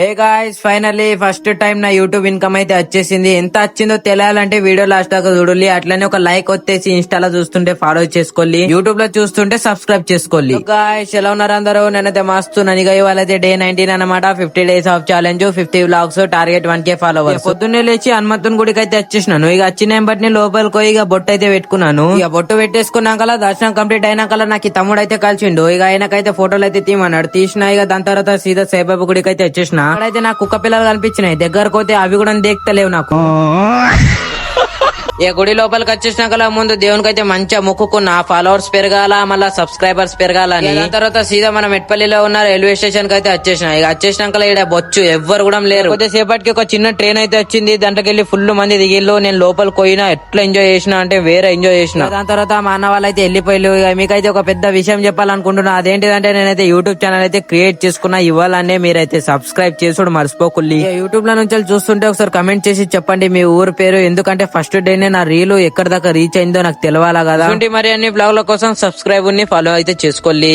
Hey guys, finally first time నా YouTube income అయితే వచ్చేసింది. ఎంత వచ్చిందో తెలియాలంటే వీడియో లాస్ట్ దాకా చూడాలి. అట్లనే ఒక లైక్ వచ్చేసి ఇన్స్టాలో చూస్తుంటే ఫాలో చేసుకోండి, యూట్యూబ్ లో చూస్తుంటే సబ్స్క్రైబ్ చేసుకోండి. గాయ్స్, ఎలా ఉన్నారు అందరూ? నేనైతే మస్తు ననిగా ఇవాళైతే డే 19 అనమాట. 50 days of challenge, 50 vlogs, target 1K followers. పొద్దున్నే లేచి హనుమంతుని గుడికి అయితే వచ్చేసినాను. ఇక వచ్చిన బట్టి లోపలికి పోయి ఇక బొట్టు అయితే పెట్టుకున్నాను. ఇక బొట్టు పెట్టేసుకున్నాక దర్శనం కంప్లీట్ అయినాక నాకు ఈ తమ్ముడు అయితే కలిసిండు. ఇక ఆయనకైతే ఫోటోలు అయితే తీయమన్నాడు. తీసిన ఇక దాని తర్వాత సీదా సాయిబాబా గుడికి అయితే వచ్చేసిన. అక్కడైతే నాకు కుక్క పిల్లలు కనిపించినాయి. దగ్గరకు పోతే అవి కూడా దేక్తలేవు నాకు. ఈ గుడి లోపలికి వచ్చేసినాక ముందు దేవునికి అయితే మంచిగా మొక్కుకున్నా, ఫాలోవర్స్ పెరగాల, మళ్ళా సబ్స్క్రైబర్స్ పెరగాల అని. దాని తర్వాత సీదా మనం మెట్పల్లిలో ఉన్న రైల్వే స్టేషన్ కి అయితే వచ్చేసిన. ఇక వచ్చేసినాక ఇక్కడ బొచ్చు ఎవ్వరు కూడా లేరు. కొద్దిసేపటికి ఒక చిన్న ట్రైన్ అయితే వచ్చింది. దాంట్లోకి వెళ్ళి ఫుల్ మంది దిగిళ్ళు. నేను లోపలికి పోయినా ఎట్లా ఎంజాయ్ చేసిన అంటే వేరే ఎంజాయ్ చేసిన. దాని తర్వాత మా అన్న వాళ్ళు అయితే వెళ్ళిపోయారు. ఇక మీకైతే ఒక పెద్ద విషయం చెప్పాలనుకుంటున్నా. అదేంటిదంటే నేనైతే యూట్యూబ్ ఛానల్ అయితే క్రియేట్ చేసుకున్నా. ఇవ్వాలనే మీరైతే సబ్స్క్రైబ్ చేసుడు మర్చిపోకుల్లి. యూట్యూబ్ లో నుంచి చూస్తుంటే ఒకసారి కమెంట్ చేసి చెప్పండి మీ ఊరు పేరు. ఎందుకంటే ఫస్ట్ డేనే నా రీల్ ఎక్కడి దాకా రీచ్ అయిందో నాకు తెలవాలా కదా. మరి అన్ని బ్లాగుల కోసం సబ్స్క్రైబ్ ని ఫాలో అయితే చేసుకోండి.